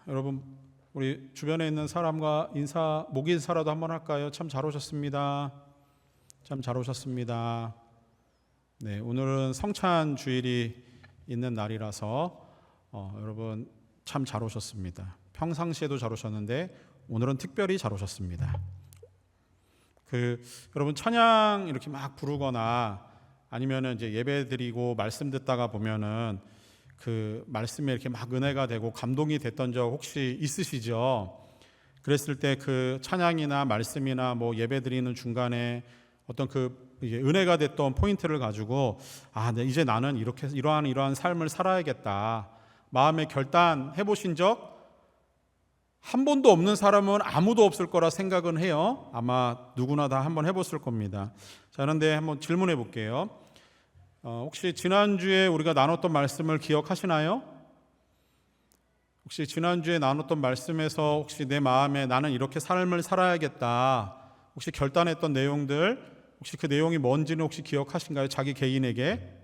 여러분 우리 주변에 있는 사람과 목 인사라도 한번 할까요? 참 잘 오셨습니다. 참 잘 오셨습니다. 네, 오늘은 성찬 주일이 있는 날이라서 여러분 참 잘 오셨습니다. 평상시에도 잘 오셨는데 오늘은 특별히 잘 오셨습니다. 여러분 찬양 이렇게 막 부르거나 아니면은 이제 예배 드리고 말씀 듣다가 보면은 그 말씀에 이렇게 막 은혜가 되고 감동이 됐던 적 혹시 있으시죠? 그랬을 때 그 찬양이나 말씀이나 뭐 예배 드리는 중간에 어떤 이게 은혜가 됐던 포인트를 가지고 네, 이제 나는 이러한 삶을 살아야겠다. 마음에 결단해 보신 적 한 번도 없는 사람은 아무도 없을 거라 생각은 해요. 아마 누구나 다 한번 해봤을 겁니다. 자, 그런데 한번 질문해 볼게요. 혹시 지난주에 우리가 나눴던 말씀을 기억하시나요? 혹시 지난주에 나눴던 말씀에서 혹시 내 마음에 나는 이렇게 삶을 살아야겠다 혹시 결단했던 내용들 혹시 그 내용이 뭔지는 혹시 기억하신가요? 자기 개인에게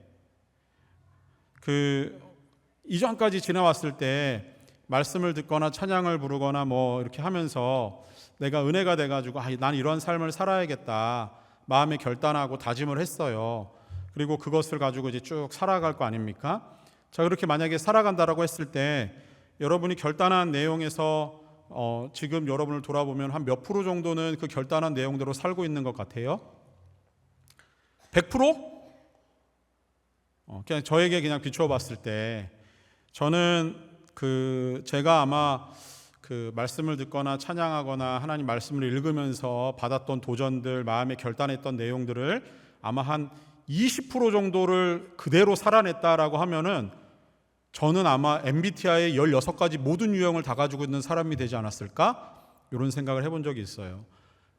이전까지 지나왔을 때 말씀을 듣거나 찬양을 부르거나 뭐 이렇게 하면서 내가 은혜가 돼가지고 난 이런 삶을 살아야겠다 마음에 결단하고 다짐을 했어요. 그리고 그것을 가지고 이제 쭉 살아갈 거 아닙니까? 자, 그렇게 만약에 살아간다라고 했을 때 여러분이 결단한 내용에서 지금 여러분을 돌아보면 한 몇 프로 정도는 그 결단한 내용대로 살고 있는 것 같아요? 100%? 그냥 저에게 그냥 비추어 봤을 때 저는 제가 아마 말씀을 듣거나 찬양하거나 하나님 말씀을 읽으면서 받았던 도전들, 마음에 결단했던 내용들을 아마 한 20% 정도를 그대로 살아냈다라고 하면은 저는 아마 MBTI의 16가지 모든 유형을 다 가지고 있는 사람이 되지 않았을까? 이런 생각을 해본 적이 있어요.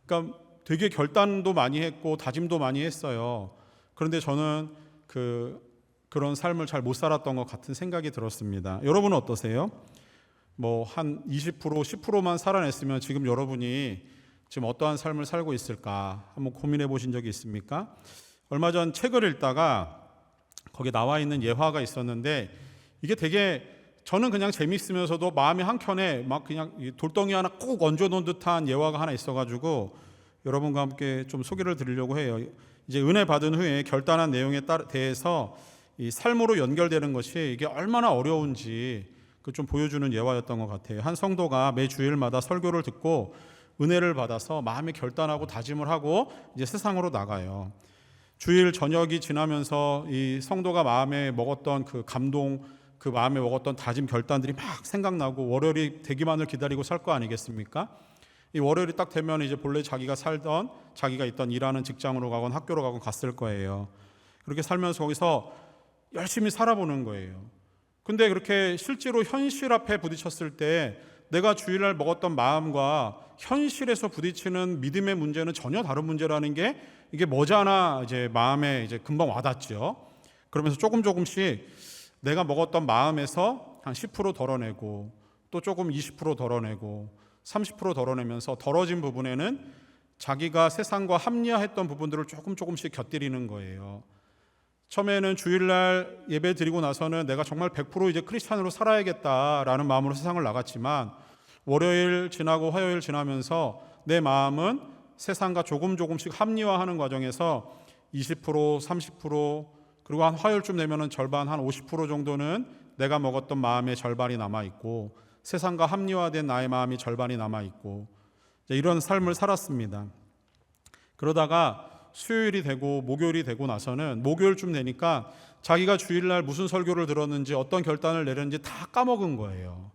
그러니까 되게 결단도 많이 했고 다짐도 많이 했어요. 그런데 저는 그런 삶을 잘 못 살았던 것 같은 생각이 들었습니다. 여러분은 어떠세요? 뭐 한 20%, 10%만 살아냈으면 지금 여러분이 지금 어떠한 삶을 살고 있을까 한번 고민해 보신 적이 있습니까? 얼마 전 책을 읽다가 거기에 나와 있는 예화가 있었는데 이게 되게 저는 그냥 재미있으면서도 마음의 한켠에 막 그냥 돌덩이 하나 꼭 얹어놓은 듯한 예화가 하나 있어가지고 여러분과 함께 좀 소개를 드리려고 해요. 이제 은혜 받은 후에 결단한 내용에 대해서 이 삶으로 연결되는 것이 이게 얼마나 어려운지 좀 보여주는 예화였던 것 같아요. 한 성도가 매 주일마다 설교를 듣고 은혜를 받아서 마음에 결단하고 다짐을 하고 이제 세상으로 나가요. 주일 저녁이 지나면서 이 성도가 마음에 먹었던 그 감동, 그 마음에 먹었던 다짐 결단들이 막 생각나고 월요일이 되기만을 기다리고 살 거 아니겠습니까? 이 월요일이 딱 되면 이제 본래 자기가 있던 일하는 직장으로 가건 학교로 가건 갔을 거예요. 그렇게 살면서 거기서 열심히 살아보는 거예요. 근데 그렇게 실제로 현실 앞에 부딪혔을 때 내가 주일날 먹었던 마음과 현실에서 부딪히는 믿음의 문제는 전혀 다른 문제라는 게 이게 머지않아 이제 마음에 이제 금방 와닿죠. 그러면서 조금씩 내가 먹었던 마음에서 한 10% 덜어내고 또 조금 20% 덜어내고 30% 덜어내면서 덜어진 부분에는 자기가 세상과 합리화했던 부분들을 조금씩 곁들이는 거예요. 처음에는 주일날 예배 드리고 나서는 내가 정말 100% 이제 크리스찬으로 살아야겠다라는 마음으로 세상을 나갔지만 월요일 지나고 화요일 지나면서 내 마음은 세상과 조금씩 합리화하는 과정에서 20%, 30% 그리고 한 화요일쯤 되면은 절반 한 50% 정도는 내가 먹었던 마음의 절반이 남아있고 세상과 합리화된 나의 마음이 절반이 남아있고 이런 삶을 살았습니다. 그러다가 수요일이 되고 목요일이 되고 나서는 목요일쯤 되니까 자기가 주일날 무슨 설교를 들었는지 어떤 결단을 내렸는지 다 까먹은 거예요.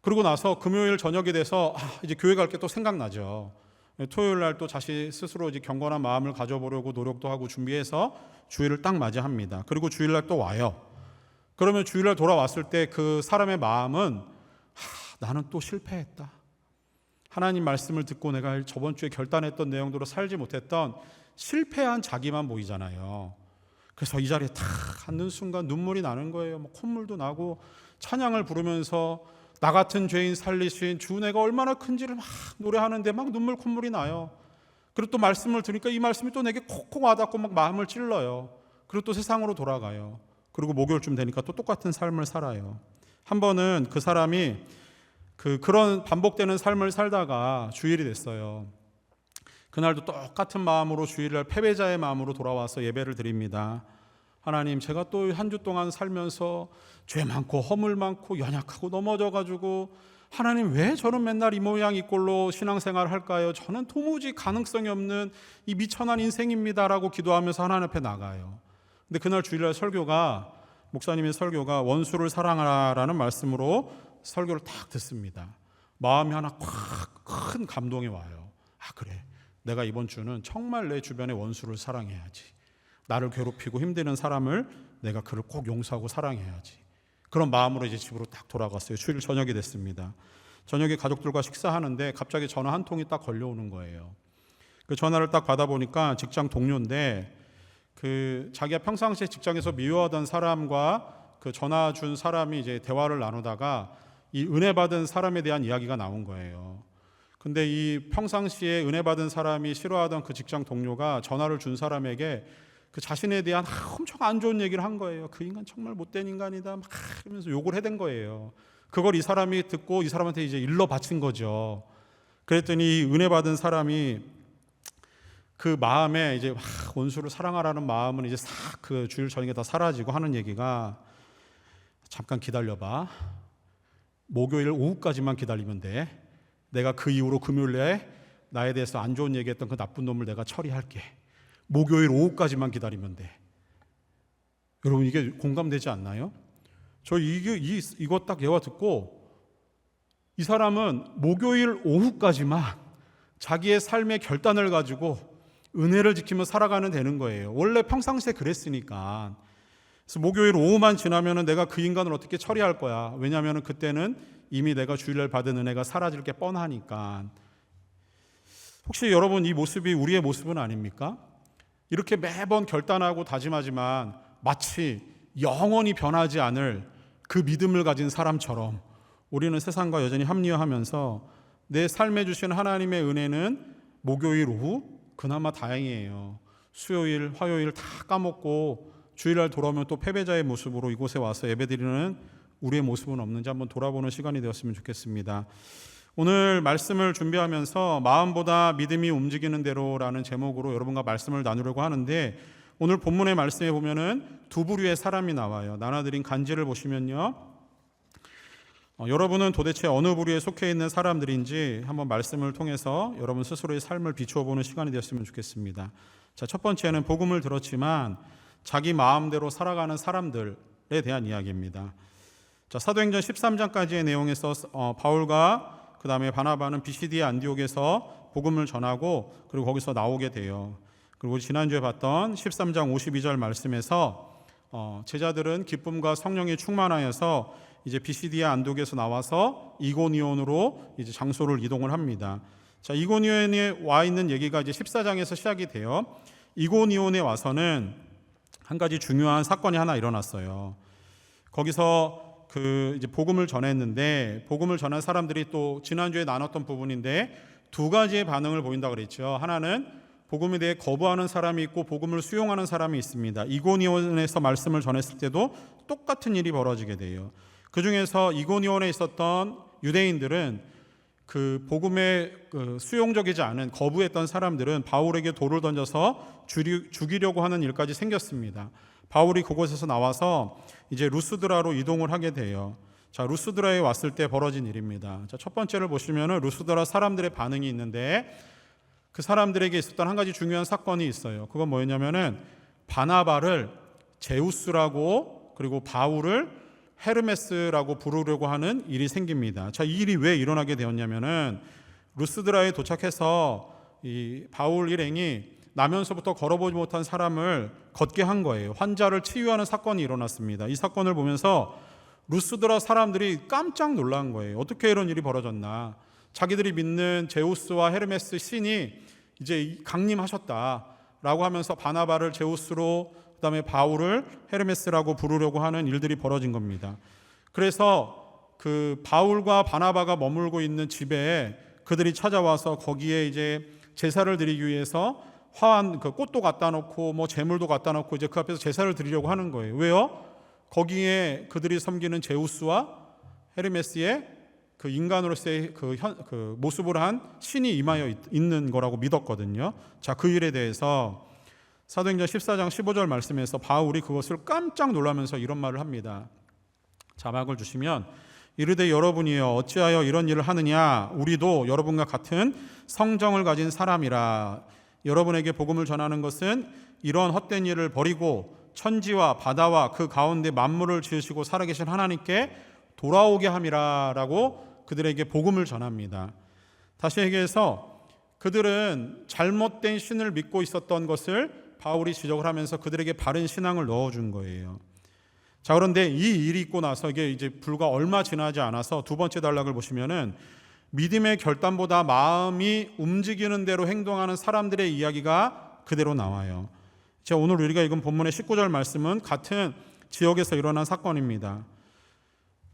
그러고 나서 금요일 저녁이 돼서 이제 교회 갈 게 또 생각나죠. 토요일날 또 자신 스스로 이제 경건한 마음을 가져보려고 노력도 하고 준비해서 주일을 딱 맞이합니다. 그리고 주일날 또 와요. 그러면 주일날 돌아왔을 때 그 사람의 마음은 나는 또 실패했다. 하나님 말씀을 듣고 내가 저번 주에 결단했던 내용대로 살지 못했던 실패한 자기만 보이잖아요. 그래서 이 자리에 탁 앉는 순간 눈물이 나는 거예요. 콧물도 나고 찬양을 부르면서 나 같은 죄인 살리신 주 내가 얼마나 큰지를 막 노래하는데 막 콧물이 나요. 그리고 또 말씀을 들으니까 이 말씀이 또 내게 콕콕 와닿고 막 마음을 찔러요. 그리고 또 세상으로 돌아가요. 그리고 목요일쯤 되니까 또 똑같은 삶을 살아요. 한 번은 그 사람이 그런 반복되는 삶을 살다가 주일이 됐어요. 그날도 똑같은 마음으로 주일날 패배자의 마음으로 돌아와서 예배를 드립니다. 하나님, 제가 또 한 주 동안 살면서 죄 많고 허물 많고 연약하고 넘어져가지고 하나님 왜 저는 맨날 이 모양 이 꼴로 신앙생활을 할까요? 저는 도무지 가능성이 없는 이 미천한 인생입니다라고 기도하면서 하나님 앞에 나가요. 근데 그날 주일날 목사님의 설교가 원수를 사랑하라라는 말씀으로 설교를 딱 듣습니다. 마음이 하나 콱 큰 감동이 와요. 아, 그래, 내가 이번 주는 정말 내 주변의 원수를 사랑해야지. 나를 괴롭히고 힘드는 사람을 내가 그를 꼭 용서하고 사랑해야지. 그런 마음으로 이제 집으로 딱 돌아갔어요. 주일 저녁이 됐습니다. 저녁에 가족들과 식사하는데 갑자기 전화 한 통이 딱 걸려오는 거예요. 그 전화를 딱 받아보니까 직장 동료인데 자기가 평상시에 직장에서 미워하던 사람과 그 전화 준 사람이 이제 대화를 나누다가 이 은혜 받은 사람에 대한 이야기가 나온 거예요. 근데 이 평상시에 은혜 받은 사람이 싫어하던 그 직장 동료가 전화를 준 사람에게 그 자신에 대한 엄청 안 좋은 얘기를 한 거예요. 그 인간 정말 못된 인간이다 막 이러면서 욕을 해댄 거예요. 그걸 이 사람이 듣고 이 사람한테 이제 일러 바친 거죠. 그랬더니 은혜 받은 사람이 그 마음에 이제 원수를 사랑하라는 마음은 이제 싹 그 주일 저녁에 다 사라지고 하는 얘기가, 잠깐 기다려봐. 목요일 오후까지만 기다리면 돼. 내가 그 이후로 금요일에 나에 대해서 안 좋은 얘기했던 그 나쁜 놈을 내가 처리할게. 목요일 오후까지만 기다리면 돼. 여러분, 이게 공감되지 않나요? 저 이거 딱 예화 듣고 이 사람은 목요일 오후까지만 자기의 삶의 결단을 가지고 은혜를 지키며 살아가는 되는 거예요. 원래 평상시에 그랬으니까. 그래서 목요일 오후만 지나면 내가 그 인간을 어떻게 처리할 거야. 왜냐하면 그때는 이미 내가 주일날 받은 은혜가 사라질 게 뻔하니까. 혹시 여러분, 이 모습이 우리의 모습은 아닙니까? 이렇게 매번 결단하고 다짐하지만 마치 영원히 변하지 않을 그 믿음을 가진 사람처럼 우리는 세상과 여전히 합리화하면서 내 삶에 주신 하나님의 은혜는 목요일 오후 그나마 다행이에요. 수요일, 화요일 다 까먹고 주일날 돌아오면 또 패배자의 모습으로 이곳에 와서 예배드리는 우리의 모습은 없는지 한번 돌아보는 시간이 되었으면 좋겠습니다. 오늘 말씀을 준비하면서 마음보다 믿음이 움직이는 대로라는 제목으로 여러분과 말씀을 나누려고 하는데, 오늘 본문의 말씀에 보면은 두 부류의 사람이 나와요. 나눠드린 간지를 보시면요, 여러분은 도대체 어느 부류에 속해 있는 사람들인지 한번 말씀을 통해서 여러분 스스로의 삶을 비추어 보는 시간이 되었으면 좋겠습니다. 자, 첫 번째는 복음을 들었지만 자기 마음대로 살아가는 사람들에 대한 이야기입니다. 자, 사도행전 13장까지의 내용에서 바울과 그 다음에 바나바는 비시디의 안디옥에서 복음을 전하고 그리고 거기서 나오게 돼요. 그리고 지난주에 봤던 13장 52절 말씀에서 제자들은 기쁨과 성령이 충만하여서 이제 비시디의 안디옥에서 나와서 이고니온으로 이제 장소를 이동을 합니다. 자, 이고니온에 와 있는 얘기가 이제 14장에서 시작이 돼요. 이고니온에 와서는 한 가지 중요한 사건이 하나 일어났어요. 거기서 이제 복음을 전했는데, 복음을 전한 사람들이 또 지난주에 나눴던 부분인데 두 가지의 반응을 보인다고 그랬죠. 하나는 복음에 대해 거부하는 사람이 있고 복음을 수용하는 사람이 있습니다. 이고니온에서 말씀을 전했을 때도 똑같은 일이 벌어지게 돼요. 그 중에서 이고니온에 있었던 유대인들은 그 복음에 수용적이지 않은 거부했던 사람들은 바울에게 돌을 던져서 죽이려고 하는 일까지 생겼습니다. 바울이 그곳에서 나와서 이제 루스드라로 이동을 하게 돼요. 자, 루스드라에 왔을 때 벌어진 일입니다. 자, 첫 번째를 보시면은 루스드라 사람들의 반응이 있는데, 그 사람들에게 있었던 한 가지 중요한 사건이 있어요. 그건 뭐였냐면은 바나바를 제우스라고 그리고 바울을 헤르메스라고 부르려고 하는 일이 생깁니다. 자, 이 일이 왜 일어나게 되었냐면은 루스드라에 도착해서 이 바울 일행이 나면서부터 걸어보지 못한 사람을 걷게 한 거예요. 환자를 치유하는 사건이 일어났습니다. 이 사건을 보면서 루스드라 사람들이 깜짝 놀란 거예요. 어떻게 이런 일이 벌어졌나. 자기들이 믿는 제우스와 헤르메스 신이 이제 강림하셨다라고 하면서 바나바를 제우스로, 그 다음에 바울을 헤르메스라고 부르려고 하는 일들이 벌어진 겁니다. 그래서 그 바울과 바나바가 머물고 있는 집에 그들이 찾아와서 거기에 이제 제사를 드리기 위해서 화한 그 꽃도 갖다 놓고 뭐 제물도 갖다 놓고 이제 그 앞에서 제사를 드리려고 하는 거예요. 왜요? 거기에 그들이 섬기는 제우스와 헤르메스의 그 인간으로서의 그 모습을 한 신이 임하여 있는 거라고 믿었거든요. 자, 그 일에 대해서 사도행전 14장 15절 말씀에서 바울이 그것을 깜짝 놀라면서 이런 말을 합니다. 자막을 주시면 이르되 여러분이여 어찌하여 이런 일을 하느냐, 우리도 여러분과 같은 성정을 가진 사람이라. 여러분에게 복음을 전하는 것은 이런 헛된 일을 버리고 천지와 바다와 그 가운데 만물을 지으시고 살아계신 하나님께 돌아오게 함이라 라고 그들에게 복음을 전합니다. 다시 얘기해서 그들은 잘못된 신을 믿고 있었던 것을 바울이 지적을 하면서 그들에게 바른 신앙을 넣어준 거예요. 자, 그런데 이 일이 있고 나서 이게 이제 불과 얼마 지나지 않아서 두 번째 단락을 보시면은 믿음의 결단보다 마음이 움직이는 대로 행동하는 사람들의 이야기가 그대로 나와요. 제가 오늘 우리가 읽은 본문의 19절 말씀은 같은 지역에서 일어난 사건입니다.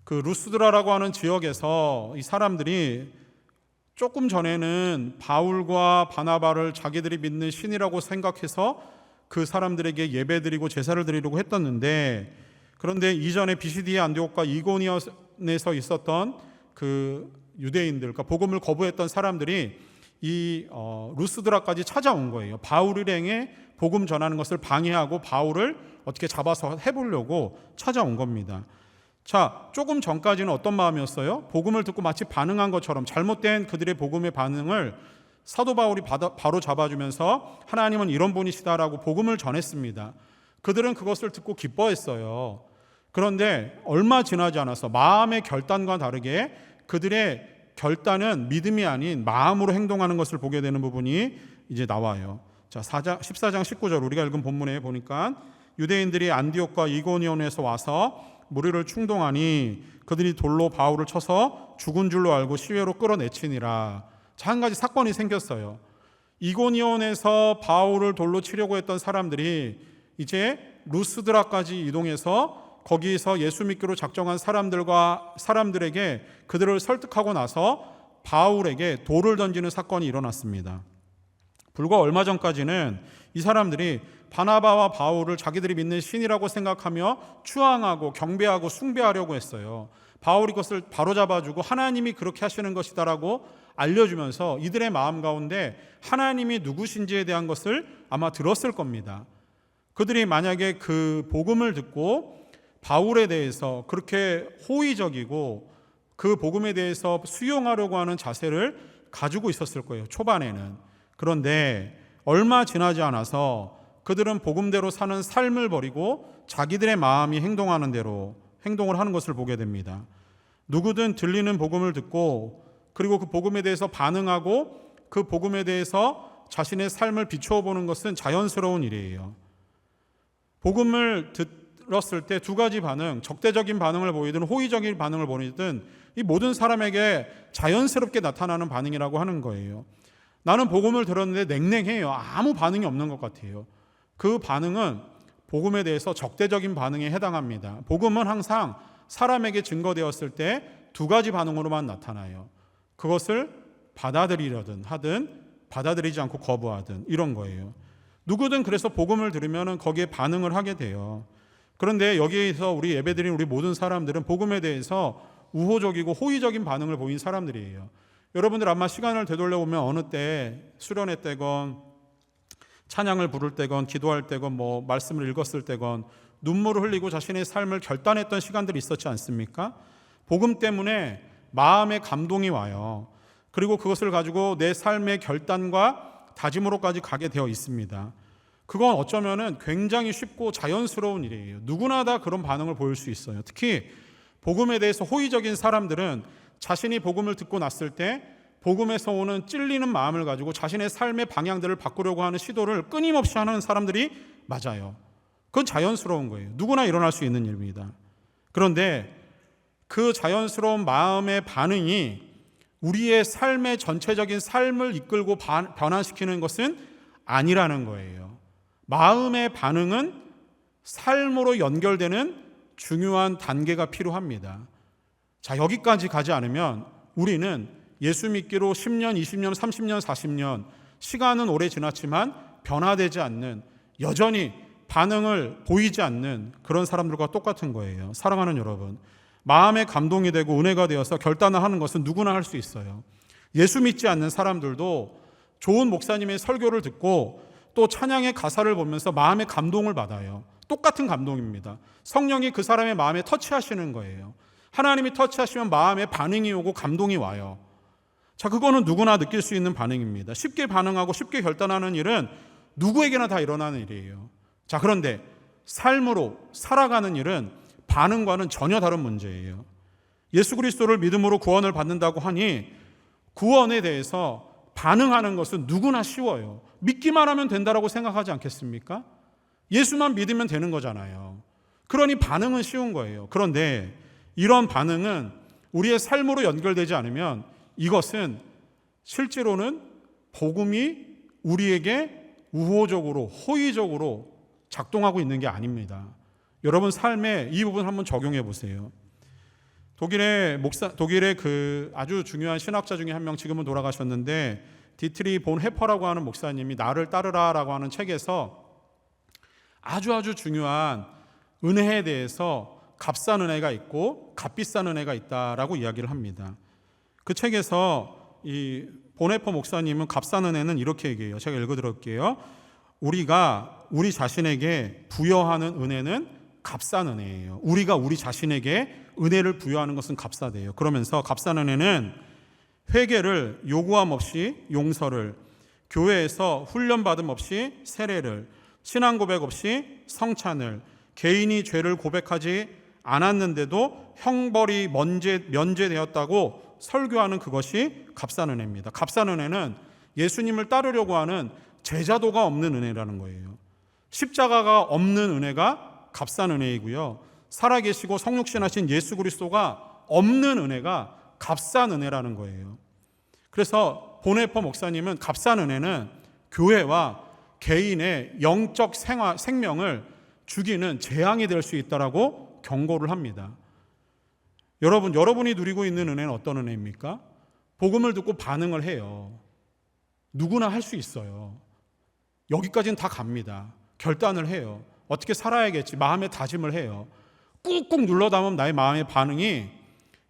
그 루스드라라고 하는 지역에서 이 사람들이 조금 전에는 바울과 바나바를 자기들이 믿는 신이라고 생각해서 그 사람들에게 예배드리고 제사를 드리려고 했었는데, 그런데 이전에 비시디의 안디옥과 이고니온에서 있었던 그 유대인들, 그러니까 복음을 거부했던 사람들이 이 루스드라까지 찾아온 거예요. 바울 일행에 복음 전하는 것을 방해하고 바울을 어떻게 잡아서 해보려고 찾아온 겁니다. 자, 조금 전까지는 어떤 마음이었어요? 복음을 듣고 마치 반응한 것처럼 잘못된 그들의 복음의 반응을 사도 바울이 바로 잡아주면서 하나님은 이런 분이시다라고 복음을 전했습니다. 그들은 그것을 듣고 기뻐했어요. 그런데 얼마 지나지 않아서 마음의 결단과 다르게 그들의 결단은 믿음이 아닌 마음으로 행동하는 것을 보게 되는 부분이 이제 나와요. 자, 14장 19절 우리가 읽은 본문에 보니까 유대인들이 안디옥과 이고니온에서 와서 무리를 충동하니 그들이 돌로 바울을 쳐서 죽은 줄로 알고 시외로 끌어내치니라. 자, 한 가지 사건이 생겼어요. 이고니온에서 바울을 돌로 치려고 했던 사람들이 이제 루스드라까지 이동해서 거기서 예수 믿기로 작정한 사람들에게 그들을 설득하고 나서 바울에게 돌을 던지는 사건이 일어났습니다. 불과 얼마 전까지는 이 사람들이 바나바와 바울을 자기들이 믿는 신이라고 생각하며 추앙하고 경배하고 숭배하려고 했어요. 바울이 그것을 바로잡아주고 하나님이 그렇게 하시는 것이다라고 알려주면서 이들의 마음 가운데 하나님이 누구신지에 대한 것을 아마 들었을 겁니다. 그들이 만약에 그 복음을 듣고 바울에 대해서 그렇게 호의적이고 그 복음에 대해서 수용하려고 하는 자세를 가지고 있었을 거예요, 초반에는. 그런데 얼마 지나지 않아서 그들은 복음대로 사는 삶을 버리고 자기들의 마음이 행동하는 대로 행동을 하는 것을 보게 됩니다. 누구든 들리는 복음을 듣고 그리고 그 복음에 대해서 반응하고 그 복음에 대해서 자신의 삶을 비추어 보는 것은 자연스러운 일이에요. 복음을 들었을 때 두 가지 반응, 적대적인 반응을 보이든 호의적인 반응을 보이든 이 모든 사람에게 자연스럽게 나타나는 반응이라고 하는 거예요. 나는 복음을 들었는데 냉랭해요. 아무 반응이 없는 것 같아요. 그 반응은 복음에 대해서 적대적인 반응에 해당합니다. 복음은 항상 사람에게 증거되었을 때 두 가지 반응으로만 나타나요. 그것을 받아들이려든 하든 받아들이지 않고 거부하든 이런 거예요. 누구든 그래서 복음을 들으면 거기에 반응을 하게 돼요. 그런데 여기에서 우리 예배드린 우리 모든 사람들은 복음에 대해서 우호적이고 호의적인 반응을 보인 사람들이에요. 여러분들 아마 시간을 되돌려 보면 어느 때 수련회 때건 찬양을 부를 때건 기도할 때건 뭐 말씀을 읽었을 때건 눈물을 흘리고 자신의 삶을 결단했던 시간들이 있었지 않습니까? 복음 때문에 마음의 감동이 와요. 그리고 그것을 가지고 내 삶의 결단과 다짐으로까지 가게 되어 있습니다. 그건 어쩌면은 굉장히 쉽고 자연스러운 일이에요. 누구나 다 그런 반응을 보일 수 있어요. 특히 복음에 대해서 호의적인 사람들은 자신이 복음을 듣고 났을 때 복음에서 오는 찔리는 마음을 가지고 자신의 삶의 방향들을 바꾸려고 하는 시도를 끊임없이 하는 사람들이 맞아요. 그건 자연스러운 거예요. 누구나 일어날 수 있는 일입니다. 그런데 그 자연스러운 마음의 반응이 우리의 삶의 전체적인 삶을 이끌고 변화시키는 것은 아니라는 거예요. 마음의 반응은 삶으로 연결되는 중요한 단계가 필요합니다. 자, 여기까지 가지 않으면 우리는 예수 믿기로 10년, 20년, 30년, 40년 시간은 오래 지났지만 변화되지 않는, 여전히 반응을 보이지 않는 그런 사람들과 똑같은 거예요. 사랑하는 여러분, 마음의 감동이 되고 은혜가 되어서 결단을 하는 것은 누구나 할 수 있어요. 예수 믿지 않는 사람들도 좋은 목사님의 설교를 듣고 또 찬양의 가사를 보면서 마음의 감동을 받아요. 똑같은 감동입니다. 성령이 그 사람의 마음에 터치하시는 거예요. 하나님이 터치하시면 마음에 반응이 오고 감동이 와요. 자, 그거는 누구나 느낄 수 있는 반응입니다. 쉽게 반응하고 쉽게 결단하는 일은 누구에게나 다 일어나는 일이에요. 자, 그런데 삶으로 살아가는 일은 반응과는 전혀 다른 문제예요. 예수 그리스도를 믿음으로 구원을 받는다고 하니 구원에 대해서 반응하는 것은 누구나 쉬워요. 믿기만 하면 된다라고 생각하지 않겠습니까? 예수만 믿으면 되는 거잖아요. 그러니 반응은 쉬운 거예요. 그런데 이런 반응은 우리의 삶으로 연결되지 않으면 이것은 실제로는 복음이 우리에게 우호적으로 호의적으로 작동하고 있는 게 아닙니다. 여러분 삶에 이 부분 한번 적용해 보세요. 독일의 그 아주 중요한 신학자 중에 한 명, 지금은 돌아가셨는데 디트리 본 헤퍼라고 하는 목사님이 나를 따르라라고 하는 책에서 아주 중요한 은혜에 대해서 값싼 은혜가 있고 값비싼 은혜가 있다라고 이야기를 합니다. 그 책에서 이 보네퍼 목사님은 값싼 은혜는 이렇게 얘기해요. 제가 읽어드릴게요. 우리가 우리 자신에게 부여하는 은혜는 값싼 은혜예요. 우리가 우리 자신에게 은혜를 부여하는 것은 값싸대요. 그러면서 값싼 은혜는 회개를 요구함 없이 용서를, 교회에서 훈련받음 없이 세례를, 신앙 고백 없이 성찬을, 개인이 죄를 고백하지 않았는데도 형벌이 면제되었다고 설교하는 그것이 값싼 은혜입니다. 값싼 은혜는 예수님을 따르려고 하는 제자도가 없는 은혜라는 거예요. 십자가가 없는 은혜가 값싼 은혜이고요. 살아계시고 성육신하신 예수 그리스도가 없는 은혜가 값싼 은혜라는 거예요. 그래서 보네퍼 목사님은 값싼 은혜는 교회와 개인의 영적 생명을 죽이는 재앙이 될 수 있다라고 경고를 합니다. 여러분이 누리고 있는 은혜는 어떤 은혜입니까? 복음을 듣고 반응을 해요. 누구나 할 수 있어요. 여기까지는 다 갑니다. 결단을 해요. 어떻게 살아야겠지 마음의 다짐을 해요. 꾹꾹 눌러 담으면 나의 마음의 반응이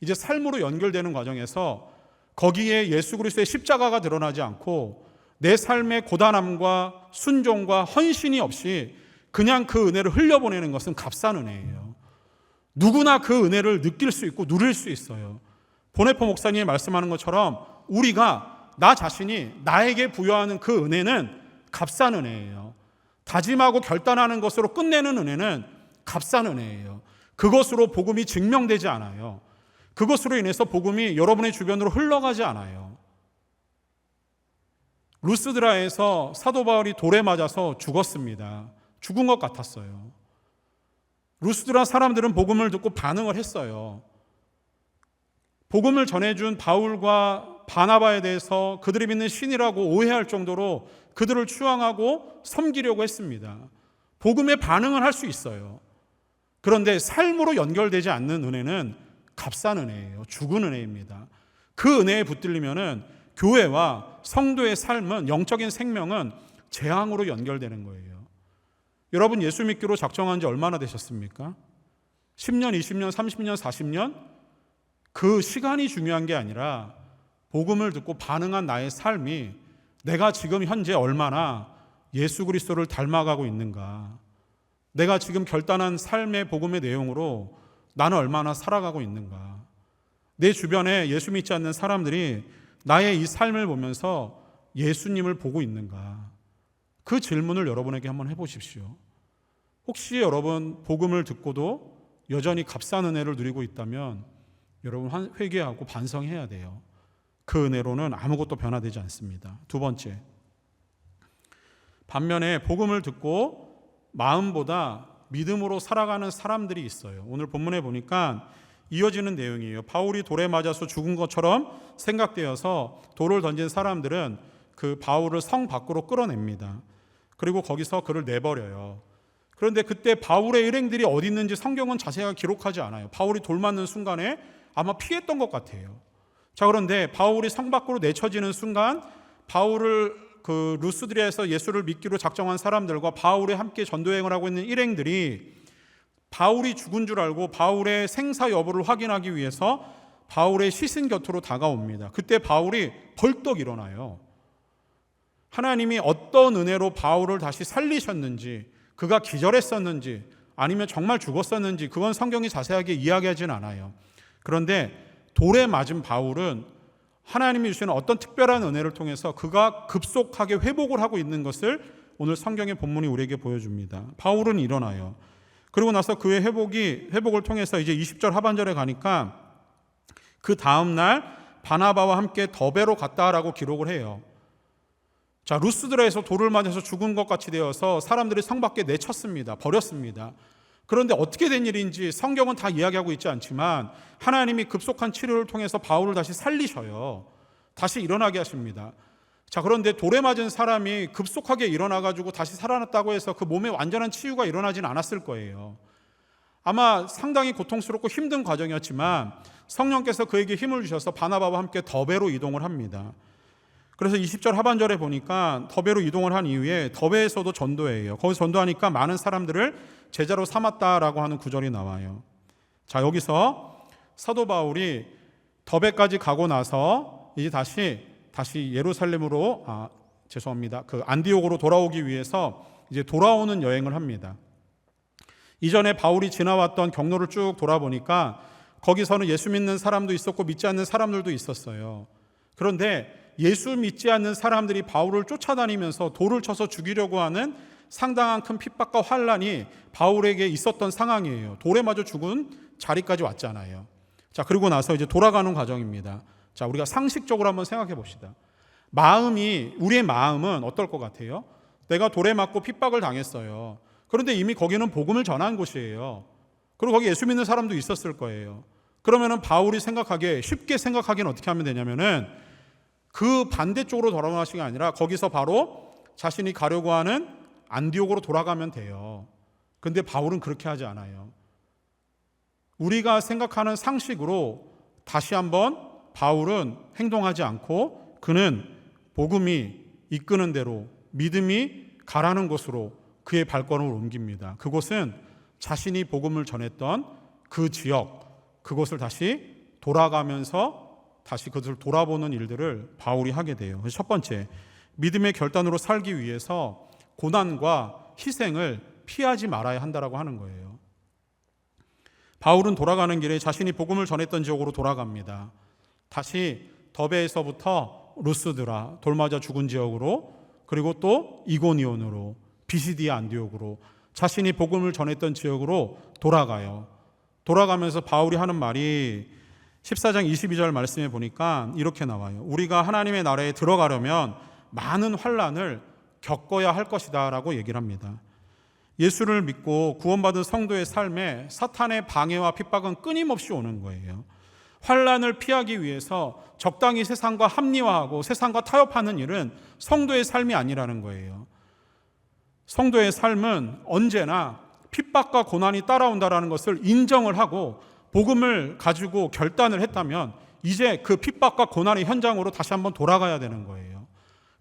이제 삶으로 연결되는 과정에서 거기에 예수 그리스도의 십자가가 드러나지 않고 내 삶의 고단함과 순종과 헌신이 없이 그냥 그 은혜를 흘려보내는 것은 값싼 은혜예요. 누구나 그 은혜를 느낄 수 있고 누릴 수 있어요. 보네퍼 목사님이 말씀하는 것처럼 우리가 나 자신이 나에게 부여하는 그 은혜는 값싼 은혜예요. 다짐하고 결단하는 것으로 끝내는 은혜는 값싼 은혜예요. 그것으로 복음이 증명되지 않아요. 그것으로 인해서 복음이 여러분의 주변으로 흘러가지 않아요. 루스드라에서 사도 바울이 돌에 맞아서 죽었습니다. 죽은 것 같았어요. 루스드라 사람들은 복음을 듣고 반응을 했어요. 복음을 전해준 바울과 바나바에 대해서 그들이 믿는 신이라고 오해할 정도로 그들을 추앙하고 섬기려고 했습니다. 복음에 반응을 할 수 있어요. 그런데 삶으로 연결되지 않는 은혜는 값싼 은혜예요. 죽은 은혜입니다. 그 은혜에 붙들리면은 교회와 성도의 삶은, 영적인 생명은 재앙으로 연결되는 거예요. 여러분 예수 믿기로 작정한 지 얼마나 되셨습니까? 10년, 20년, 30년, 40년? 그 시간이 중요한 게 아니라 복음을 듣고 반응한 나의 삶이 내가 지금 현재 얼마나 예수 그리스도를 닮아가고 있는가, 내가 지금 결단한 삶의 복음의 내용으로 나는 얼마나 살아가고 있는가, 내 주변에 예수 믿지 않는 사람들이 나의 이 삶을 보면서 예수님을 보고 있는가, 그 질문을 여러분에게 한번 해보십시오. 혹시 여러분 복음을 듣고도 여전히 값싼 은혜를 누리고 있다면 여러분 회개하고 반성해야 돼요. 그 은혜로는 아무것도 변화되지 않습니다. 두 번째, 반면에 복음을 듣고 마음보다 믿음으로 살아가는 사람들이 있어요. 오늘 본문에 보니까 이어지는 내용이에요. 바울이 돌에 맞아서 죽은 것처럼 생각되어서 돌을 던진 사람들은 그 바울을 성 밖으로 끌어냅니다. 그리고 거기서 그를 내버려요. 그런데 그때 바울의 일행들이 어디 있는지 성경은 자세하게 기록하지 않아요. 바울이 돌 맞는 순간에 아마 피했던 것 같아요. 자, 그런데 바울이 성 밖으로 내쳐지는 순간 바울을 그 루스드라에서 예수를 믿기로 작정한 사람들과 바울이 함께 전도여행을 하고 있는 일행들이 바울이 죽은 줄 알고 바울의 생사 여부를 확인하기 위해서 바울의 시신 곁으로 다가옵니다. 그때 바울이 벌떡 일어나요. 하나님이 어떤 은혜로 바울을 다시 살리셨는지, 그가 기절했었는지 아니면 정말 죽었었는지 그건 성경이 자세하게 이야기하진 않아요. 그런데 돌에 맞은 바울은 하나님이 주시는 어떤 특별한 은혜를 통해서 그가 급속하게 회복을 하고 있는 것을 오늘 성경의 본문이 우리에게 보여줍니다. 바울은 일어나요. 그리고 나서 그의 회복을 통해서 이제 20절 하반절에 가니까 그 다음날 바나바와 함께 더베로 갔다라고 기록을 해요. 자, 루스드라에서 돌을 맞아서 죽은 것 같이 되어서 사람들이 성 밖에 내쳤습니다. 버렸습니다. 그런데 어떻게 된 일인지 성경은 다 이야기하고 있지 않지만 하나님이 급속한 치료를 통해서 바울을 다시 살리셔요. 다시 일어나게 하십니다. 자, 그런데 돌에 맞은 사람이 급속하게 일어나가지고 다시 살아났다고 해서 그 몸에 완전한 치유가 일어나진 않았을 거예요. 아마 상당히 고통스럽고 힘든 과정이었지만 성령께서 그에게 힘을 주셔서 바나바와 함께 더베로 이동을 합니다. 그래서 20절 하반절에 보니까 더베로 이동을 한 이후에 더베에서도 전도해요. 거기서 전도하니까 많은 사람들을 제자로 삼았다라고 하는 구절이 나와요. 자, 여기서 사도 바울이 더베까지 가고 나서 이제 다시 예루살렘으로 그 안디옥으로 돌아오기 위해서 이제 돌아오는 여행을 합니다. 이전에 바울이 지나왔던 경로를 쭉 돌아보니까 거기서는 예수 믿는 사람도 있었고 믿지 않는 사람들도 있었어요. 그런데 예수 믿지 않는 사람들이 바울을 쫓아다니면서 돌을 쳐서 죽이려고 하는 상당한 큰 핍박과 환란이 바울에게 있었던 상황이에요. 돌에 맞아 죽은 자리까지 왔잖아요. 자, 그리고 나서 이제 돌아가는 과정입니다. 자, 우리가 상식적으로 한번 생각해 봅시다. 우리의 마음은 어떨 것 같아요? 내가 돌에 맞고 핍박을 당했어요. 그런데 이미 거기는 복음을 전한 곳이에요. 그리고 거기 예수 믿는 사람도 있었을 거예요. 그러면은 바울이 쉽게 생각하기는 어떻게 하면 되냐면은 그 반대쪽으로 돌아가시는 게 아니라 거기서 바로 자신이 가려고 하는 안디옥으로 돌아가면 돼요. 근데 바울은 그렇게 하지 않아요. 우리가 생각하는 상식으로 다시 한번 바울은 행동하지 않고 그는 복음이 이끄는 대로 믿음이 가라는 곳으로 그의 발걸음을 옮깁니다. 그곳은 자신이 복음을 전했던 그 지역, 그곳을 다시 돌아가면서 다시 그것을 돌아보는 일들을 바울이 하게 돼요. 그래서 첫 번째, 믿음의 결단으로 살기 위해서 고난과 희생을 피하지 말아야 한다라고 하는 거예요. 바울은 돌아가는 길에 자신이 복음을 전했던 지역으로 돌아갑니다. 다시 더베에서부터 루스드라, 돌맞아 죽은 지역으로, 그리고 또 이고니온으로, 비시디아 안디옥으로 자신이 복음을 전했던 지역으로 돌아가요. 돌아가면서 바울이 하는 말이 14장 22절 말씀에 보니까 이렇게 나와요. 우리가 하나님의 나라에 들어가려면 많은 환난을 겪어야 할 것이다 라고 얘기를 합니다. 예수를 믿고 구원받은 성도의 삶에 사탄의 방해와 핍박은 끊임없이 오는 거예요. 환난을 피하기 위해서 적당히 세상과 합리화하고 세상과 타협하는 일은 성도의 삶이 아니라는 거예요. 성도의 삶은 언제나 핍박과 고난이 따라온다는 것을 인정을 하고 복음을 가지고 결단을 했다면 이제 그 핍박과 고난의 현장으로 다시 한번 돌아가야 되는 거예요.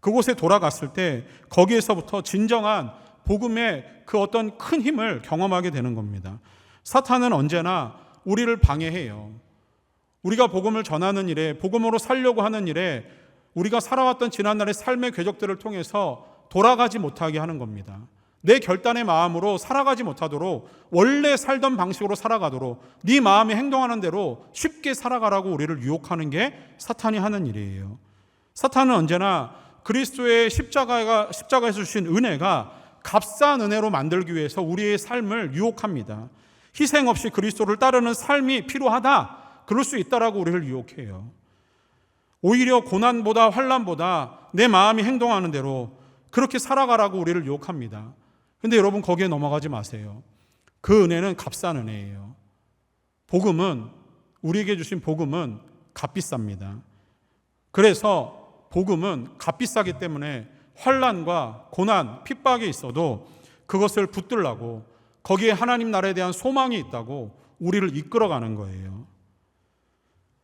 그곳에 돌아갔을 때 거기에서부터 진정한 복음의 그 어떤 큰 힘을 경험하게 되는 겁니다. 사탄은 언제나 우리를 방해해요. 우리가 복음을 전하는 일에, 복음으로 살려고 하는 일에 우리가 살아왔던 지난날의 삶의 궤적들을 통해서 돌아가지 못하게 하는 겁니다. 내 결단의 마음으로 살아가지 못하도록, 원래 살던 방식으로 살아가도록, 네 마음이 행동하는 대로 쉽게 살아가라고 우리를 유혹하는 게 사탄이 하는 일이에요. 사탄은 언제나 그리스도의 십자가에서 주신 은혜가 값싼 은혜로 만들기 위해서 우리의 삶을 유혹합니다. 희생 없이 그리스도를 따르는 삶이 필요하다, 그럴 수 있다라고 우리를 유혹해요. 오히려 고난보다 환난보다 내 마음이 행동하는 대로 그렇게 살아가라고 우리를 유혹합니다. 근데 여러분, 거기에 넘어가지 마세요. 그 은혜는 값싼 은혜예요. 복음은, 우리에게 주신 복음은 값비쌉니다. 그래서 복음은 값비싸기 때문에 환난과 고난, 핍박이 있어도 그것을 붙들라고, 거기에 하나님 나라에 대한 소망이 있다고 우리를 이끌어가는 거예요.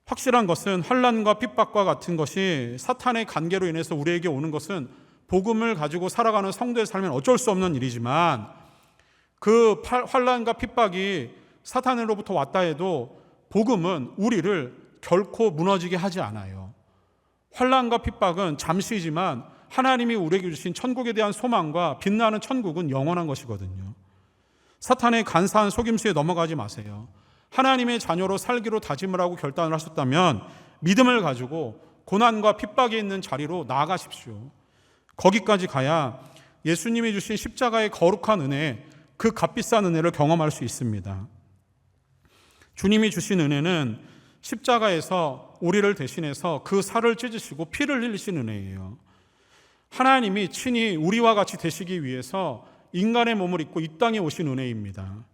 확실한 것은 환난과 핍박과 같은 것이 사탄의 관계로 인해서 우리에게 오는 것은 복음을 가지고 살아가는 성도의 삶은 어쩔 수 없는 일이지만 그 환난과 핍박이 사탄으로부터 왔다 해도 복음은 우리를 결코 무너지게 하지 않아요. 환난과 핍박은 잠시이지만 하나님이 우리에게 주신 천국에 대한 소망과 빛나는 천국은 영원한 것이거든요. 사탄의 간사한 속임수에 넘어가지 마세요. 하나님의 자녀로 살기로 다짐을 하고 결단을 하셨다면 믿음을 가지고 고난과 핍박이 있는 자리로 나아가십시오. 거기까지 가야 예수님이 주신 십자가의 거룩한 은혜, 그 값비싼 은혜를 경험할 수 있습니다. 주님이 주신 은혜는 십자가에서 우리를 대신해서 그 살을 찢으시고 피를 흘리신 은혜예요. 하나님이 친히 우리와 같이 되시기 위해서 인간의 몸을 입고 이 땅에 오신 은혜입니다.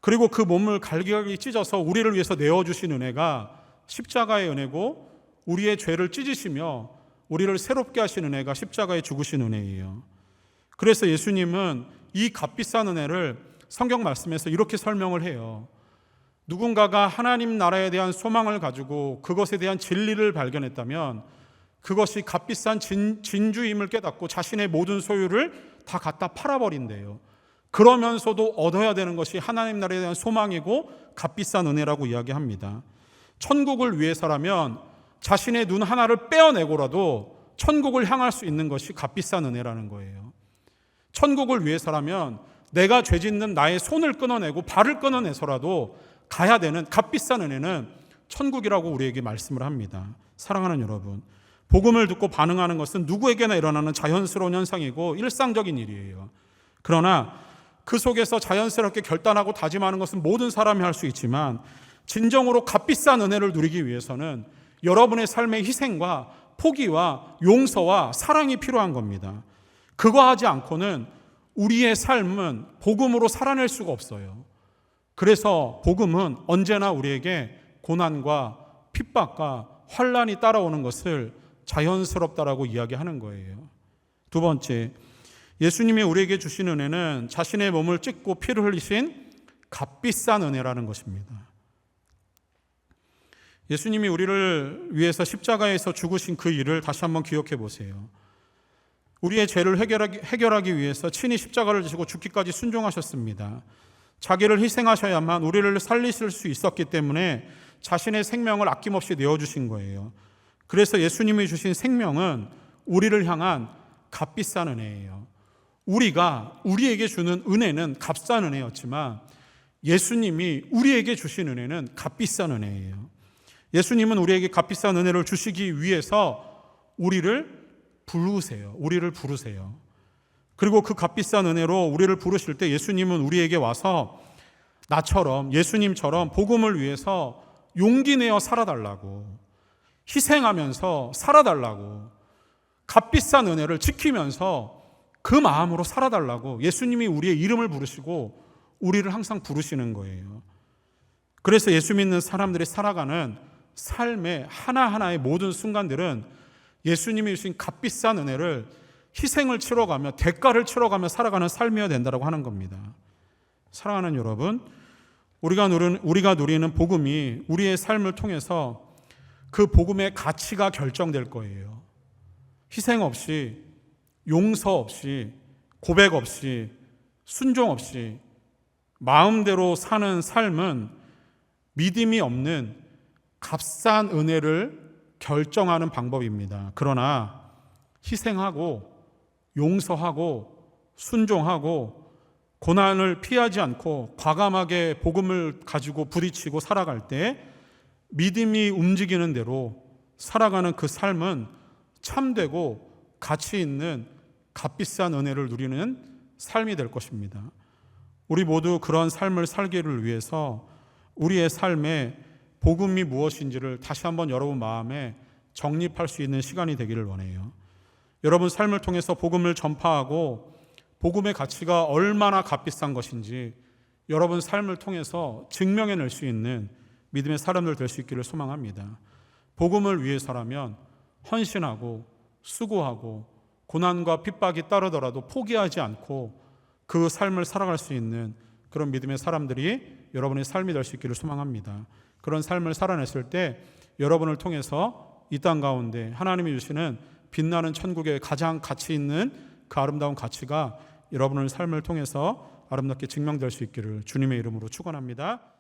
그리고 그 몸을 갈기갈기 찢어서 우리를 위해서 내어주신 은혜가 십자가의 은혜고, 우리의 죄를 찢으시며 우리를 새롭게 하신 은혜가 십자가에 죽으신 은혜예요. 그래서 예수님은 이 값비싼 은혜를 성경 말씀에서 이렇게 설명을 해요. 누군가가 하나님 나라에 대한 소망을 가지고 그것에 대한 진리를 발견했다면 그것이 값비싼 진주임을 깨닫고 자신의 모든 소유를 다 갖다 팔아버린대요. 그러면서도 얻어야 되는 것이 하나님 나라에 대한 소망이고 값비싼 은혜라고 이야기합니다. 천국을 위해서라면 자신의 눈 하나를 빼어내고라도 천국을 향할 수 있는 것이 값비싼 은혜라는 거예요. 천국을 위해서라면 내가 죄짓는 나의 손을 끊어내고 발을 끊어내서라도 가야 되는 값비싼 은혜는 천국이라고 우리에게 말씀을 합니다. 사랑하는 여러분, 복음을 듣고 반응하는 것은 누구에게나 일어나는 자연스러운 현상이고 일상적인 일이에요. 그러나 그 속에서 자연스럽게 결단하고 다짐하는 것은 모든 사람이 할 수 있지만, 진정으로 값비싼 은혜를 누리기 위해서는 여러분의 삶의 희생과 포기와 용서와 사랑이 필요한 겁니다. 그거 하지 않고는 우리의 삶은 복음으로 살아낼 수가 없어요. 그래서 복음은 언제나 우리에게 고난과 핍박과 환난이 따라오는 것을 자연스럽다라고 이야기하는 거예요. 두 번째, 예수님이 우리에게 주신 은혜는 자신의 몸을 찢고 피를 흘리신 값비싼 은혜라는 것입니다. 예수님이 우리를 위해서 십자가에서 죽으신 그 일을 다시 한번 기억해 보세요. 우리의 죄를 해결하기 위해서 친히 십자가를 지시고 죽기까지 순종하셨습니다. 자기를 희생하셔야만 우리를 살리실 수 있었기 때문에 자신의 생명을 아낌없이 내어주신 거예요. 그래서 예수님이 주신 생명은 우리를 향한 값비싼 은혜예요. 우리에게 주는 은혜는 값싼 은혜였지만 예수님이 우리에게 주신 은혜는 값비싼 은혜예요. 예수님은 우리에게 값비싼 은혜를 주시기 위해서 우리를 부르세요. 그리고 그 값비싼 은혜로 우리를 부르실 때 예수님은 우리에게 와서 나처럼, 예수님처럼 복음을 위해서 용기 내어 살아달라고, 희생하면서 살아달라고, 값비싼 은혜를 지키면서 그 마음으로 살아달라고 예수님이 우리의 이름을 부르시고 우리를 항상 부르시는 거예요. 그래서 예수 믿는 사람들이 살아가는 삶의 하나하나의 모든 순간들은 예수님이 주신 값비싼 은혜를 희생을 치러가며 대가를 치러가며 살아가는 삶이어야 된다고 하는 겁니다. 사랑하는 여러분, 우리가 누리는 복음이 우리의 삶을 통해서 그 복음의 가치가 결정될 거예요. 희생 없이, 용서 없이, 고백 없이, 순종 없이 마음대로 사는 삶은 믿음이 없는 값싼 은혜를 결정하는 방법입니다. 그러나 희생하고 용서하고 순종하고 고난을 피하지 않고 과감하게 복음을 가지고 부딪히고 살아갈 때 믿음이 움직이는 대로 살아가는 그 삶은 참되고 가치 있는 값비싼 은혜를 누리는 삶이 될 것입니다. 우리 모두 그런 삶을 살기를 위해서 우리의 삶에 복음이 무엇인지를 다시 한번 여러분 마음에 정립할 수 있는 시간이 되기를 원해요. 여러분 삶을 통해서 복음을 전파하고 복음의 가치가 얼마나 값비싼 것인지 여러분 삶을 통해서 증명해낼 수 있는 믿음의 사람들 될 수 있기를 소망합니다. 복음을 위해서라면 헌신하고 수고하고 고난과 핍박이 따르더라도 포기하지 않고 그 삶을 살아갈 수 있는 그런 믿음의 사람들이 여러분의 삶이 될 수 있기를 소망합니다. 그런 삶을 살아냈을 때 여러분을 통해서 이 땅 가운데 하나님이 주시는 빛나는 천국의 가장 가치 있는 그 아름다운 가치가 여러분의 삶을 통해서 아름답게 증명될 수 있기를 주님의 이름으로 축원합니다.